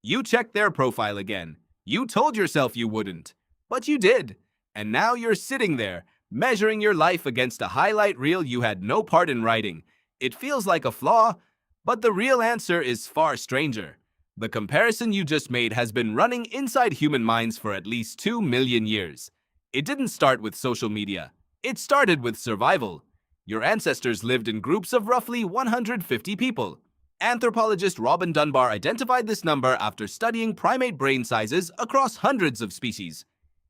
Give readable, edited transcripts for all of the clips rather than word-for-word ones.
You checked their profile again. You told yourself you wouldn't, but you did. And now you're sitting there, measuring your life against a highlight reel you had no part in writing. It feels like a flaw, but the real answer is far stranger. The comparison you just made has been running inside human minds for at least 2 million years. It didn't start with social media. It started with survival. Your ancestors lived in groups of roughly 150 people. Anthropologist Robin Dunbar identified this number after studying primate brain sizes across hundreds of species.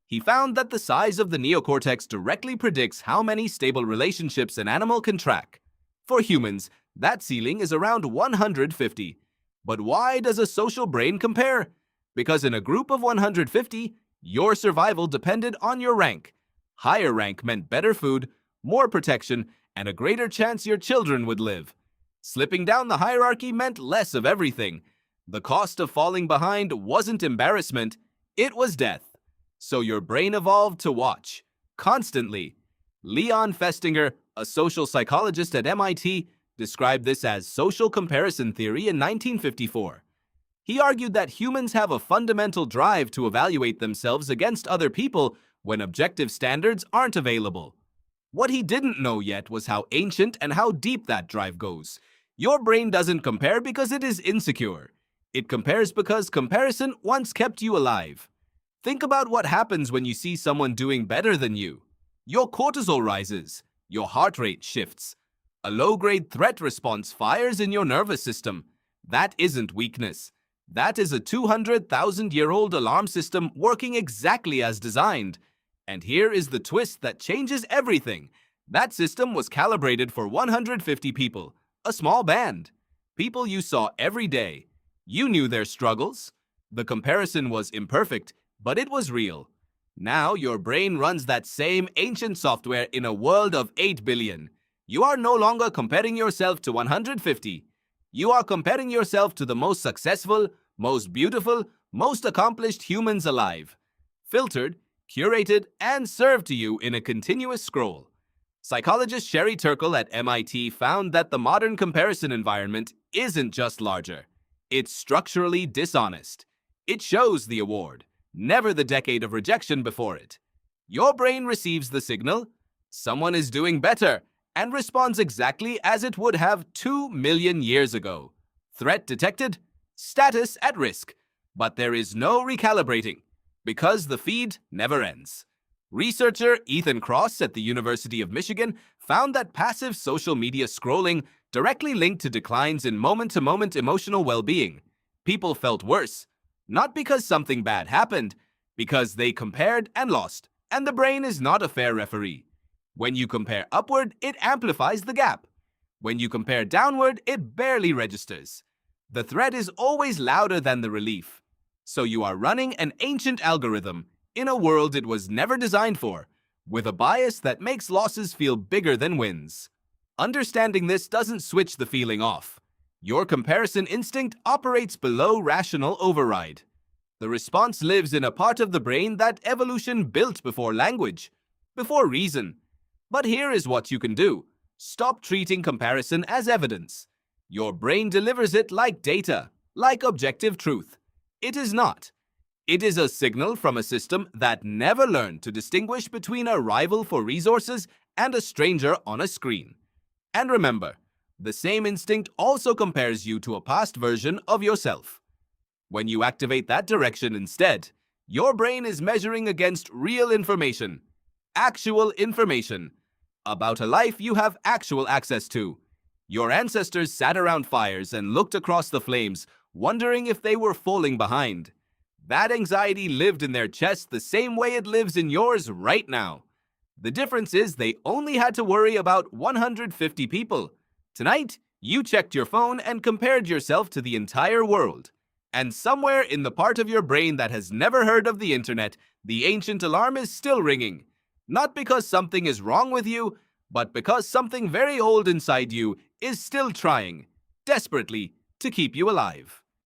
He found that the size of the neocortex directly predicts how many stable relationships an animal can track. For humans, that ceiling is around 150. But why does a social brain compare? Because in a group of 150, your survival depended on your rank. Higher rank meant better food, more protection, and a greater chance your children would live. Slipping down the hierarchy meant less of everything. The cost of falling behind wasn't embarrassment, it was death. So your brain evolved to watch, constantly. Leon Festinger, a social psychologist at MIT, described this as social comparison theory in 1954. He argued that humans have a fundamental drive to evaluate themselves against other people when objective standards aren't available. What he didn't know yet was how ancient and how deep that drive goes. Your brain doesn't compare because it is insecure. It compares because comparison once kept you alive. Think about what happens when you see someone doing better than you. Your cortisol rises. Your heart rate shifts. A low-grade threat response fires in your nervous system. That isn't weakness. That is a 200,000-year-old alarm system working exactly as designed. And here is the twist that changes everything. That system was calibrated for 150 people, a small band. People you saw every day. You knew their struggles. The comparison was imperfect, but it was real. Now your brain runs that same ancient software in a world of 8 billion. You are no longer comparing yourself to 150. You are comparing yourself to the most successful, most beautiful, most accomplished humans alive. Filtered, curated, and served to you in a continuous scroll. Psychologist Turkle at MIT found that the modern comparison environment isn't just larger. It's structurally dishonest. It shows the award, never the decade of rejection before it. Your brain receives the signal, someone is doing better, and responds exactly as it would have 2 million years ago. Threat detected, status at risk. But there is no recalibrating, because the feed never ends. Researcher Ethan Kross at the University of Michigan found that passive social media scrolling directly linked to declines in moment-to-moment emotional well-being. People felt worse, not because something bad happened, because they compared and lost, and the brain is not a fair referee. When you compare upward, it amplifies the gap. When you compare downward, it barely registers. The threat is always louder than the relief. So you are running an ancient algorithm in a world it was never designed for, with a bias that makes losses feel bigger than wins. Understanding this doesn't switch the feeling off. Your comparison instinct operates below rational override. The response lives in a part of the brain that evolution built before language, before reason. But here is what you can do. Stop treating comparison as evidence. Your brain delivers it like data, like objective truth. It is not. It is a signal from a system that never learned to distinguish between a rival for resources and a stranger on a screen. And remember, the same instinct also compares you to a past version of yourself. When you activate that direction instead, your brain is measuring against real information, actual information, about a life you have actual access to. Your ancestors sat around fires and looked across the flames, wondering if they were falling behind. That anxiety lived in their chest the same way it lives in yours right now. The difference is they only had to worry about 150 people. Tonight, you checked your phone and compared yourself to the entire world. And somewhere in the part of your brain that has never heard of the internet, the ancient alarm is still ringing. Not because something is wrong with you, but because something very old inside you is still trying, desperately, to keep you alive.